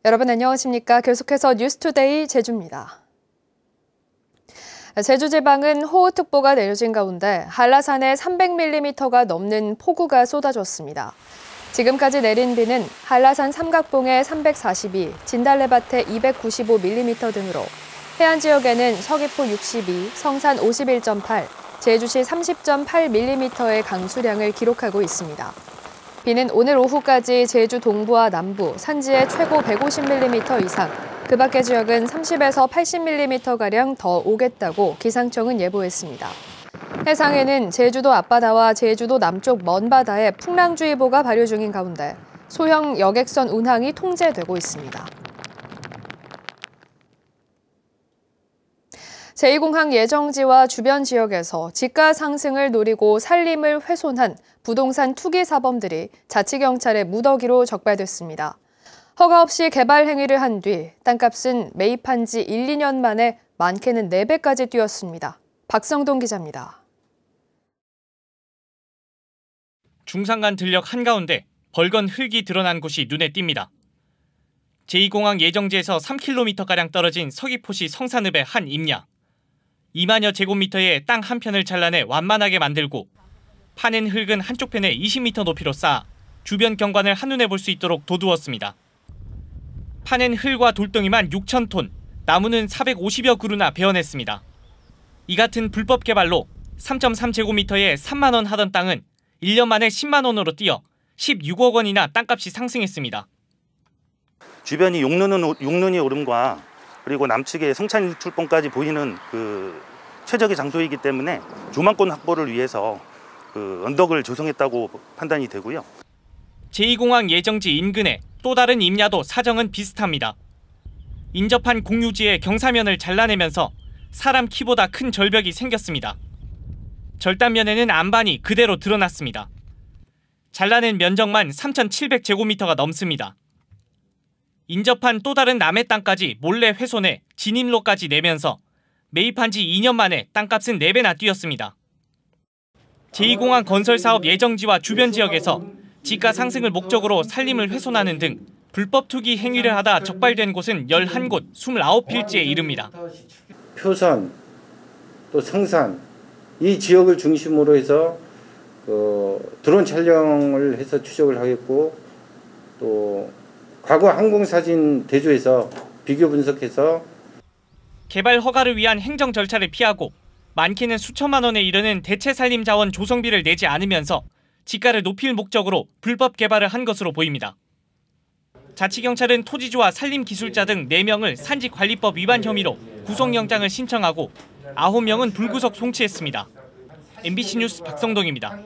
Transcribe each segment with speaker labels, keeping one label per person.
Speaker 1: 여러분 안녕하십니까? 계속해서 뉴스투데이 제주입니다. 제주지방은 호우특보가 내려진 가운데 한라산에 300mm가 넘는 폭우가 쏟아졌습니다. 지금까지 내린 비는 한라산 삼각봉에 342, 진달래밭에 295mm 등으로 해안 지역에는 서귀포 62, 성산 51.8, 제주시 30.8mm의 강수량을 기록하고 있습니다. 비는 오늘 오후까지 제주 동부와 남부, 산지에 최고 150mm 이상, 그 밖의 지역은 30에서 80mm가량 더 오겠다고 기상청은 예보했습니다. 해상에는 제주도 앞바다와 제주도 남쪽 먼바다에 풍랑주의보가 발효 중인 가운데 소형 여객선 운항이 통제되고 있습니다. 제2공항 예정지와 주변 지역에서 지가 상승을 노리고 살림을 훼손한 부동산 투기 사범들이 자치경찰의 무더기로 적발됐습니다. 허가 없이 개발 행위를 한 뒤 땅값은 매입한 지 1, 2년 만에 많게는 4배까지 뛰었습니다. 박성동 기자입니다.
Speaker 2: 중산간 들녘 한가운데 벌건 흙이 드러난 곳이 눈에 띕니다. 제2공항 예정지에서 3km가량 떨어진 서귀포시 성산읍의 한 임야. 2만여 제곱미터의 땅 한 편을 잘라내 완만하게 만들고 파낸 흙은 한쪽 편에 20m 높이로 쌓아 주변 경관을 한눈에 볼 수 있도록 도두었습니다. 파낸 흙과 돌덩이만 6,000톤, 나무는 450여 그루나 베어냈습니다. 이 같은 불법 개발로 3.3제곱미터에 3만 원 하던 땅은 1년 만에 10만 원으로 뛰어 16억 원이나 땅값이 상승했습니다.
Speaker 3: 주변이 용눈이 오름과 그리고 남측의 성찬일출봉까지 보이는 최적의 장소이기 때문에 조망권 확보를 위해서 언덕을 조성했다고 판단이 되고요.
Speaker 2: 제2공항 예정지 인근에 또 다른 임야도 사정은 비슷합니다. 인접한 공유지의 경사면을 잘라내면서 사람 키보다 큰 절벽이 생겼습니다. 절단면에는 안반이 그대로 드러났습니다. 잘라낸 면적만 3,700제곱미터가 넘습니다. 인접한 또 다른 남의 땅까지 몰래 훼손해 진입로까지 내면서 매입한 지 2년 만에 땅값은 4배나 뛰었습니다. 제2공항 건설사업 예정지와 주변 지역에서 지가 상승을 목적으로 산림을 훼손하는 등 불법 투기 행위를 하다 적발된 곳은 11곳, 29필지에 이릅니다.
Speaker 4: 표선, 또 성산, 이 지역을 중심으로 해서 드론 촬영을 해서 추적을 하겠고 또 과거 항공사진 대조해서 비교 분석해서
Speaker 2: 개발 허가를 위한 행정 절차를 피하고 많게는 수천만 원에 이르는 대체 산림 자원 조성비를 내지 않으면서 지가를 높일 목적으로 불법 개발을 한 것으로 보입니다. 자치경찰은 토지주와 산림기술자 등 4명을 산지관리법 위반 혐의로 구속영장을 신청하고 9명은 불구속 송치했습니다. MBC 뉴스 박성동입니다.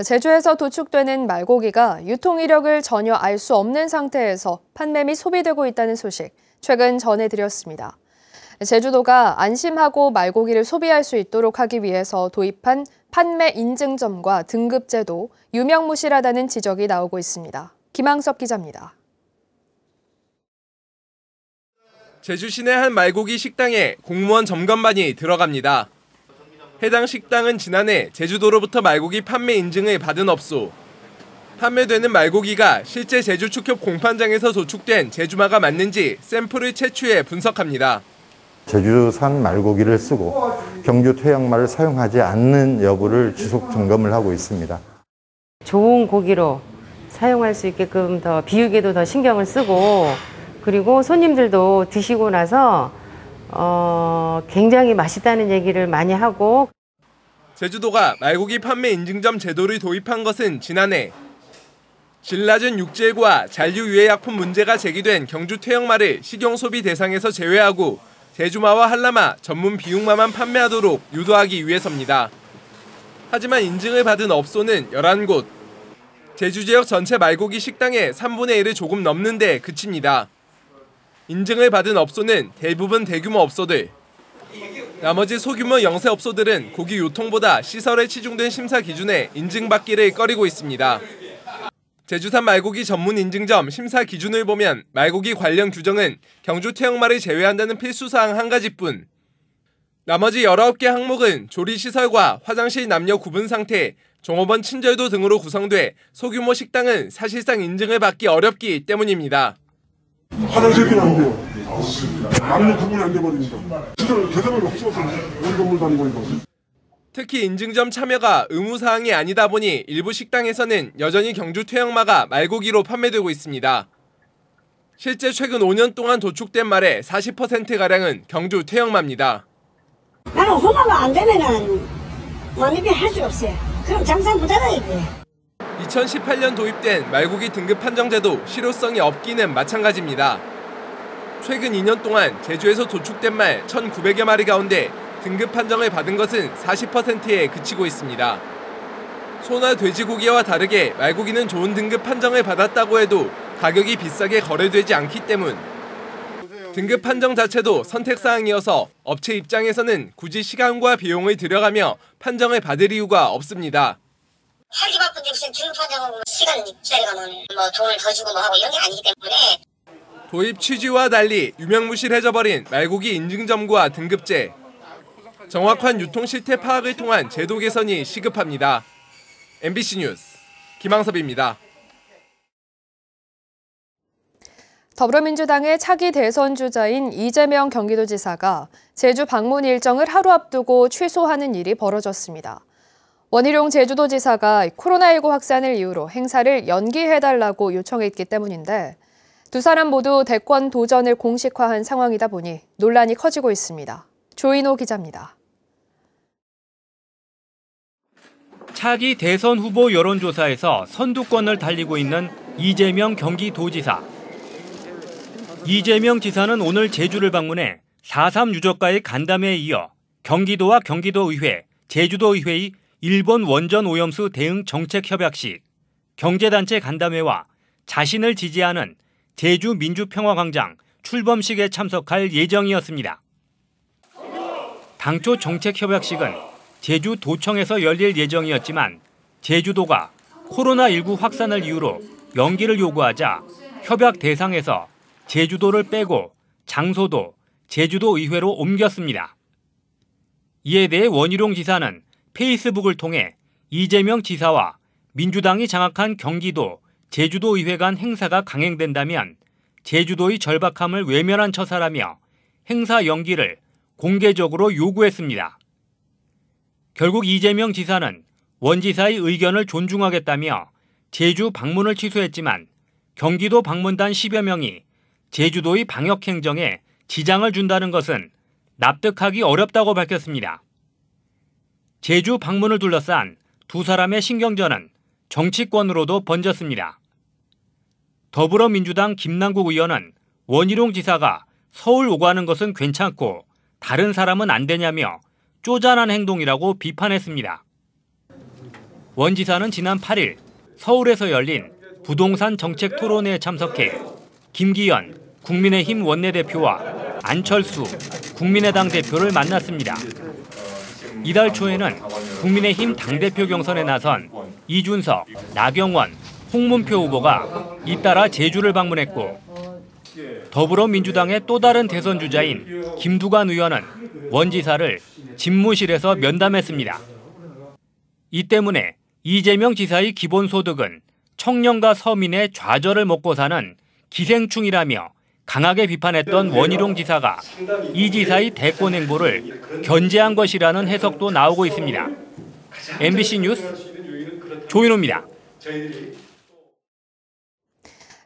Speaker 1: 제주에서 도축되는 말고기가 유통 이력을 전혀 알 수 없는 상태에서 판매 및 소비되고 있다는 소식 최근 전해드렸습니다. 제주도가 안심하고 말고기를 소비할 수 있도록 하기 위해서 도입한 판매 인증점과 등급제도 유명무실하다는 지적이 나오고 있습니다. 김항석 기자입니다.
Speaker 5: 제주 시내 한 말고기 식당에 공무원 점검반이 들어갑니다. 해당 식당은 지난해 제주도로부터 말고기 판매 인증을 받은 업소. 판매되는 말고기가 실제 제주 축협 공판장에서 도축된 제주마가 맞는지 샘플을 채취해 분석합니다.
Speaker 6: 제주산 말고기를 쓰고 경주 토양말을 사용하지 않는 여부를 지속 점검을 하고 있습니다.
Speaker 7: 좋은 고기로 사용할 수 있게끔 더 비육에도 더 신경을 쓰고 그리고 손님들도 드시고 나서 굉장히 맛있다는 얘기를 많이 하고.
Speaker 5: 제주도가 말고기 판매 인증점 제도를 도입한 것은 지난해. 질 낮은 육질과 잔류 유해약품 문제가 제기된 경주 퇴역마를 식용소비 대상에서 제외하고 제주마와 한라마, 전문 비육마만 판매하도록 유도하기 위해서입니다. 하지만 인증을 받은 업소는 11곳. 제주 지역 전체 말고기 식당의 3분의 1을 조금 넘는데 그칩니다. 인증을 받은 업소는 대부분 대규모 업소들. 나머지 소규모 영세업소들은 고기 유통보다 시설에 치중된 심사 기준에 인증받기를 꺼리고 있습니다. 제주산 말고기 전문 인증점 심사 기준을 보면 말고기 관련 규정은 경주 퇴역말을 제외한다는 필수사항 한 가지뿐. 나머지 19개 항목은 조리시설과 화장실 남녀 구분 상태, 종업원 친절도 등으로 구성돼 소규모 식당은 사실상 인증을 받기 어렵기 때문입니다.
Speaker 8: 화장실이 안 돼요. 남녀 구분이 안 돼버립니다. 진짜 계산을 없어서 우리 건물 다니고 이거.
Speaker 5: 특히 인증점 참여가 의무사항이 아니다 보니 일부 식당에서는 여전히 경주 퇴형마가 말고기로 판매되고 있습니다. 실제 최근 5년 동안 도축된 말의 40%가량은 경주 퇴형마입니다.
Speaker 9: 나는 홍어가 안 되면은 만입이 할 수가 없어요. 그럼 장사 부자다 이게.
Speaker 5: 2018년 도입된 말고기 등급 판정제도 실효성이 없기는 마찬가지입니다. 최근 2년 동안 제주에서 도축된 말 1,900여 마리 가운데 등급 판정을 받은 것은 40%에 그치고 있습니다. 소나 돼지고기와 다르게 말고기는 좋은 등급 판정을 받았다고 해도 가격이 비싸게 거래되지 않기 때문. 등급 판정 자체도 선택사항이어서 업체 입장에서는 굳이 시간과 비용을 들여가며 판정을 받을 이유가 없습니다.
Speaker 9: 하기 바쁜데 무슨 등급 판정하고 시간 기다려가면 돈을 더 주고 하고 이런 게 아니기 때문에.
Speaker 5: 도입 취지와 달리 유명무실해져버린 말고기 인증점과 등급제. 정확한 유통 실태 파악을 통한 제도 개선이 시급합니다. MBC 뉴스 김항섭입니다.
Speaker 1: 더불어민주당의 차기 대선 주자인 이재명 경기도지사가 제주 방문 일정을 하루 앞두고 취소하는 일이 벌어졌습니다. 원희룡 제주도지사가 코로나19 확산을 이유로 행사를 연기해달라고 요청했기 때문인데 두 사람 모두 대권 도전을 공식화한 상황이다 보니 논란이 커지고 있습니다. 조인호 기자입니다.
Speaker 10: 차기 대선 후보 여론조사에서 선두권을 달리고 있는 이재명 경기도지사. 이재명 지사는 오늘 제주를 방문해 4.3 유족과의 간담회에 이어 경기도와 경기도의회, 제주도의회의 일본 원전 오염수 대응 정책협약식, 경제단체 간담회와 자신을 지지하는 제주 민주평화광장 출범식에 참석할 예정이었습니다. 당초 정책협약식은 제주도청에서 열릴 예정이었지만 제주도가 코로나19 확산을 이유로 연기를 요구하자 협약 대상에서 제주도를 빼고 장소도 제주도의회로 옮겼습니다. 이에 대해 원희룡 지사는 페이스북을 통해 이재명 지사와 민주당이 장악한 경기도, 제주도의회 간 행사가 강행된다면 제주도의 절박함을 외면한 처사라며 행사 연기를 공개적으로 요구했습니다. 결국 이재명 지사는 원 지사의 의견을 존중하겠다며 제주 방문을 취소했지만 경기도 방문단 10여 명이 제주도의 방역 행정에 지장을 준다는 것은 납득하기 어렵다고 밝혔습니다. 제주 방문을 둘러싼 두 사람의 신경전은 정치권으로도 번졌습니다. 더불어민주당 김남국 의원은 원희룡 지사가 서울 오가는 것은 괜찮고 다른 사람은 안 되냐며 쪼잔한 행동이라고 비판했습니다. 원 지사는 지난 8일 서울에서 열린 부동산 정책 토론회에 참석해 김기현 국민의힘 원내대표와 안철수 국민의당 대표를 만났습니다. 이달 초에는 국민의힘 당대표 경선에 나선 이준석, 나경원, 홍문표 후보가 잇따라 제주를 방문했고 더불어민주당의 또 다른 대선 주자인 김두관 의원은 원 지사를 집무실에서 면담했습니다. 이 때문에 이재명 지사의 기본소득은 청년과 서민의 좌절을 먹고 사는 기생충이라며 강하게 비판했던 원희룡 지사가 이 지사의 대권 행보를 견제한 것이라는 해석도 나오고 있습니다. MBC 뉴스 조인호입니다.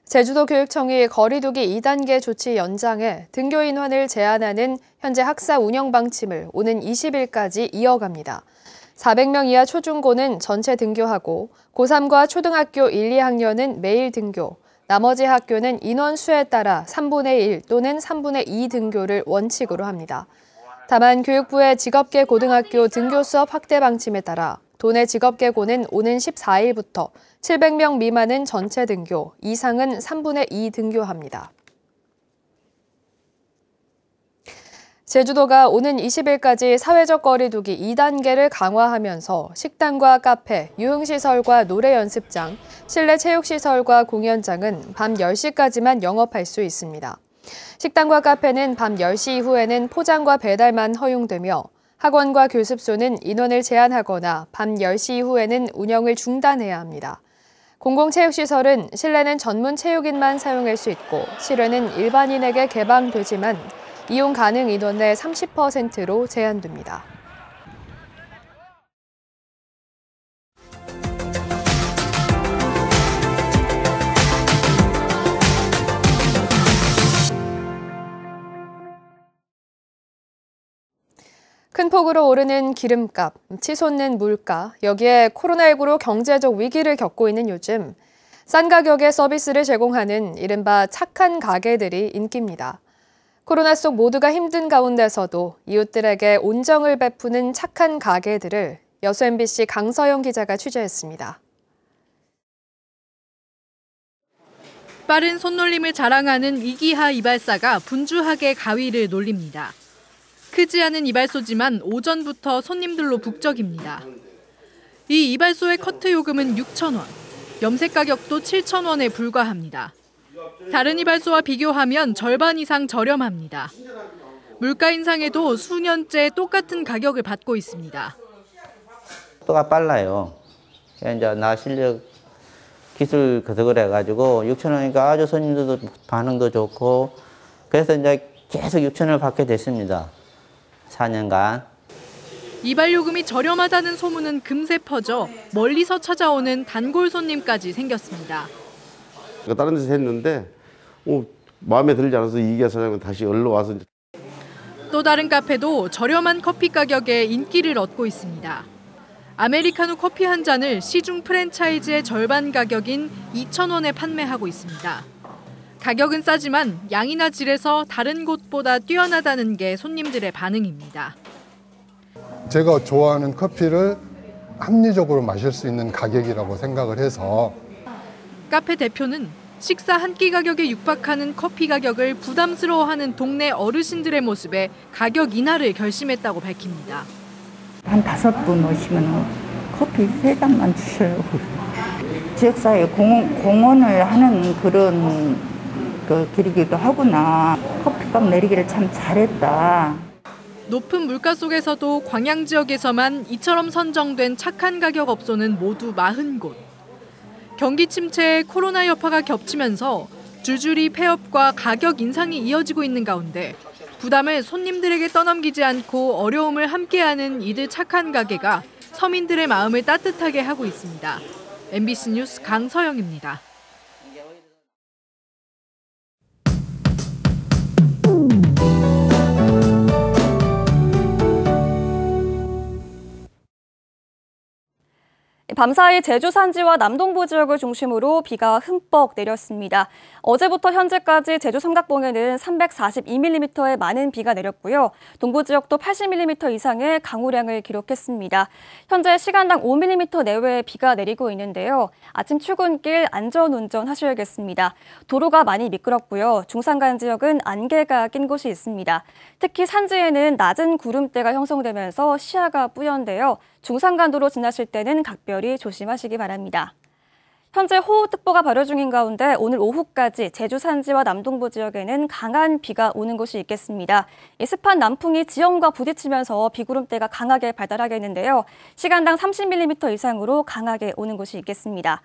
Speaker 1: 제주도 교육청이 거리두기 2단계 조치 연장에 등교 인원을 제한하는 현재 학사 운영 방침을 오는 20일까지 이어갑니다. 400명 이하 초중고는 전체 등교하고 고3과 초등학교 1, 2학년은 매일 등교, 나머지 학교는 인원수에 따라 3분의 1 또는 3분의 2 등교를 원칙으로 합니다. 다만 교육부의 직업계 고등학교 등교 수업 확대 방침에 따라 도내 직업계고는 오는 14일부터 700명 미만은 전체 등교, 이상은 3분의 2 등교합니다. 제주도가 오는 20일까지 사회적 거리두기 2단계를 강화하면서 식당과 카페, 유흥시설과 노래 연습장, 실내 체육시설과 공연장은 밤 10시까지만 영업할 수 있습니다. 식당과 카페는 밤 10시 이후에는 포장과 배달만 허용되며 학원과 교습소는 인원을 제한하거나 밤 10시 이후에는 운영을 중단해야 합니다. 공공체육시설은 실내는 전문 체육인만 사용할 수 있고 실외는 일반인에게 개방되지만 이용 가능 인원의 30%로 제한됩니다. 큰 폭으로 오르는 기름값, 치솟는 물가, 여기에 코로나19로 경제적 위기를 겪고 있는 요즘 싼 가격에 서비스를 제공하는 이른바 착한 가게들이 인기입니다. 코로나 속 모두가 힘든 가운데서도 이웃들에게 온정을 베푸는 착한 가게들을 여수 MBC 강서영 기자가 취재했습니다.
Speaker 11: 빠른 손놀림을 자랑하는 이기하 이발사가 분주하게 가위를 놀립니다. 크지 않은 이발소지만 오전부터 손님들로 북적입니다. 이 이발소의 커트 요금은 6,000원, 염색 가격도 7,000원에 불과합니다. 다른 이발소와 비교하면 절반 이상 저렴합니다. 물가 인상에도 수년째 똑같은 가격을 받고 있습니다.
Speaker 12: 속도가 빨라요. 이제 나 실력 기술 그득을 해가지고 6,000원이니까 아주 손님들도 반응도 좋고 그래서 이제 계속 6,000원을 받게 됐습니다. 4년간.
Speaker 11: 이발 요금이 저렴하다는 소문은 금세 퍼져 멀리서 찾아오는 단골 손님까지 생겼습니다.
Speaker 13: 다른 데서 했는데 마음에 들지 않아서 이기하 사장은 다시 얼른 와서.
Speaker 11: 또 다른 카페도 저렴한 커피 가격에 인기를 얻고 있습니다. 아메리카노 커피 한 잔을 시중 프랜차이즈의 절반 가격인 2,000원에 판매하고 있습니다. 가격은 싸지만 양이나 질에서 다른 곳보다 뛰어나다는 게 손님들의 반응입니다.
Speaker 14: 제가 좋아하는 커피를 합리적으로 마실 수 있는 가격이라고 생각을 해서.
Speaker 11: 카페 대표는 식사 한 끼 가격에 육박하는 커피 가격을 부담스러워하는 동네 어르신들의 모습에 가격 인하를 결심했다고 밝힙니다.
Speaker 15: 한 5분 오시면 커피 3잔만 주셔요. 지역사회에 공헌을 하는 그런 길이기도 하구나. 커피값 내리기를 참 잘했다.
Speaker 11: 높은 물가 속에서도 광양 지역에서만 이처럼 선정된 착한 가격 업소는 모두 40곳. 경기 침체에 코로나 여파가 겹치면서 줄줄이 폐업과 가격 인상이 이어지고 있는 가운데 부담을 손님들에게 떠넘기지 않고 어려움을 함께하는 이들 착한 가게가 서민들의 마음을 따뜻하게 하고 있습니다. MBC 뉴스 강서영입니다.
Speaker 16: 밤사이 제주 산지와 남동부 지역을 중심으로 비가 흠뻑 내렸습니다. 어제부터 현재까지 제주 삼각봉에는 342mm의 많은 비가 내렸고요. 동부 지역도 80mm 이상의 강우량을 기록했습니다. 현재 시간당 5mm 내외의 비가 내리고 있는데요. 아침 출근길 안전운전 하셔야겠습니다. 도로가 많이 미끄럽고요. 중산간 지역은 안개가 낀 곳이 있습니다. 특히 산지에는 낮은 구름대가 형성되면서 시야가 뿌연데요. 중산간도로 지나실 때는 각별히 조심하시기 바랍니다. 현재 호우특보가 발효 중인 가운데 오늘 오후까지 제주 산지와 남동부 지역에는 강한 비가 오는 곳이 있겠습니다. 습한 남풍이 지형과 부딪히면서 비구름대가 강하게 발달하겠는데요. 시간당 30mm 이상으로 강하게 오는 곳이 있겠습니다.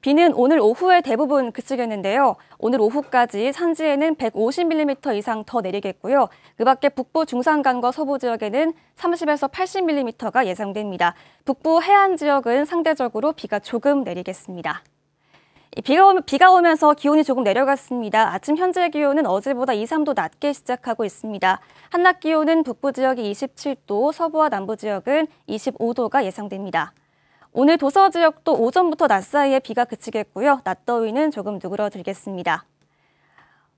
Speaker 16: 비는 오늘 오후에 대부분 그치겠는데요. 오늘 오후까지 산지에는 150mm 이상 더 내리겠고요. 그 밖에 북부 중산간과 서부 지역에는 30에서 80mm가 예상됩니다. 북부 해안 지역은 상대적으로 비가 조금 내리겠습니다. 비가 오면서 기온이 조금 내려갔습니다. 아침 현재 기온은 어제보다 2, 3도 낮게 시작하고 있습니다. 한낮 기온은 북부 지역이 27도, 서부와 남부 지역은 25도가 예상됩니다. 오늘 도서 지역도 오전부터 낮 사이에 비가 그치겠고요. 낮 더위는 조금 누그러들겠습니다.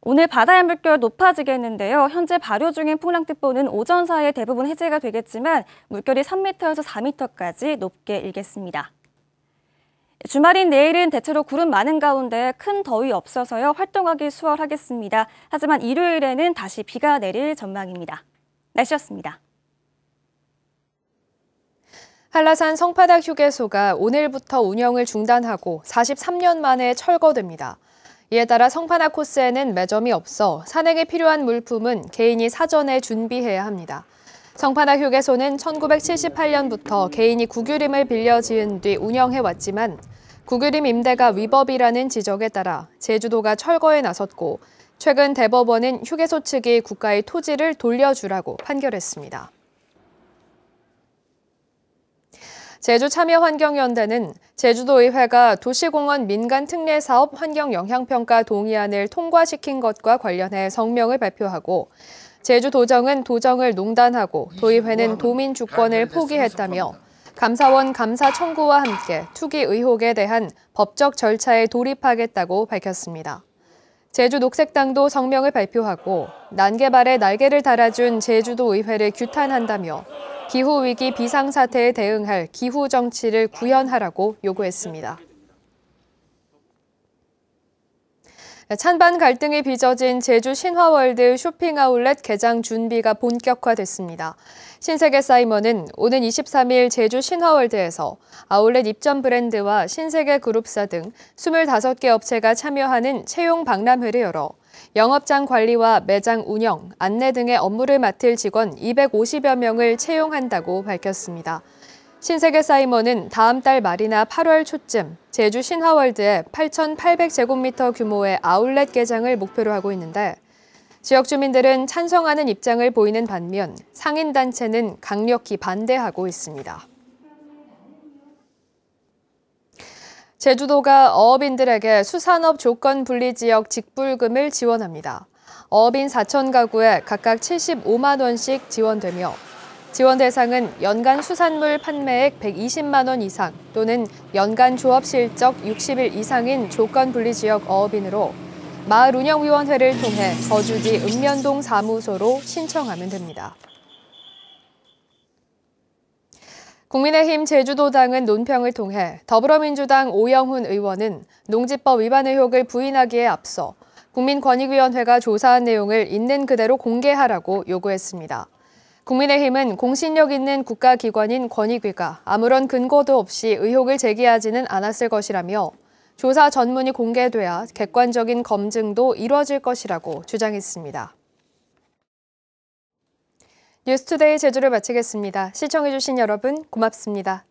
Speaker 16: 오늘 바다의 물결 높아지겠는데요. 현재 발효 중인 풍랑특보는 오전 사이에 대부분 해제가 되겠지만 물결이 3m에서 4m까지 높게 일겠습니다. 주말인 내일은 대체로 구름 많은 가운데 큰 더위 없어서요. 활동하기 수월하겠습니다. 하지만 일요일에는 다시 비가 내릴 전망입니다. 날씨였습니다.
Speaker 1: 한라산 성파닥 휴게소가 오늘부터 운영을 중단하고 43년 만에 철거됩니다. 이에 따라 성파닥 코스에는 매점이 없어 산행에 필요한 물품은 개인이 사전에 준비해야 합니다. 성판악 휴게소는 1978년부터 개인이 국유림을 빌려 지은 뒤 운영해왔지만 국유림 임대가 위법이라는 지적에 따라 제주도가 철거에 나섰고 최근 대법원은 휴게소 측이 국가의 토지를 돌려주라고 판결했습니다. 제주참여환경연대는 제주도의회가 도시공원 민간특례사업 환경영향평가 동의안을 통과시킨 것과 관련해 성명을 발표하고 제주도정은 도정을 농단하고 도의회는 도민 주권을 포기했다며 감사원 감사 청구와 함께 투기 의혹에 대한 법적 절차에 돌입하겠다고 밝혔습니다. 제주녹색당도 성명을 발표하고 난개발에 날개를 달아준 제주도의회를 규탄한다며 기후위기 비상사태에 대응할 기후정치를 구현하라고 요구했습니다. 찬반 갈등이 빚어진 제주 신화월드 쇼핑아울렛 개장 준비가 본격화됐습니다. 신세계 사이먼은 오는 23일 제주 신화월드에서 아울렛 입점 브랜드와 신세계 그룹사 등 25개 업체가 참여하는 채용 박람회를 열어 영업장 관리와 매장 운영, 안내 등의 업무를 맡을 직원 250여 명을 채용한다고 밝혔습니다. 신세계 사이먼은 다음 달 말이나 8월 초쯤 제주 신화월드에 8,800제곱미터 규모의 아울렛 개장을 목표로 하고 있는데 지역 주민들은 찬성하는 입장을 보이는 반면 상인단체는 강력히 반대하고 있습니다. 제주도가 어업인들에게 수산업 조건 분리 지역 직불금을 지원합니다. 어업인 4천 가구에 각각 75만 원씩 지원되며 지원 대상은 연간 수산물 판매액 120만 원 이상 또는 연간 조업 실적 60일 이상인 조건 분리 지역 어업인으로 마을운영위원회를 통해 거주지 읍면동 사무소로 신청하면 됩니다. 국민의힘 제주도당은 논평을 통해 더불어민주당 오영훈 의원은 농지법 위반 의혹을 부인하기에 앞서 국민권익위원회가 조사한 내용을 있는 그대로 공개하라고 요구했습니다. 국민의힘은 공신력 있는 국가기관인 권익위가 아무런 근거도 없이 의혹을 제기하지는 않았을 것이라며 조사 전문이 공개돼야 객관적인 검증도 이뤄질 것이라고 주장했습니다. 뉴스투데이 제주를 마치겠습니다. 시청해주신 여러분 고맙습니다.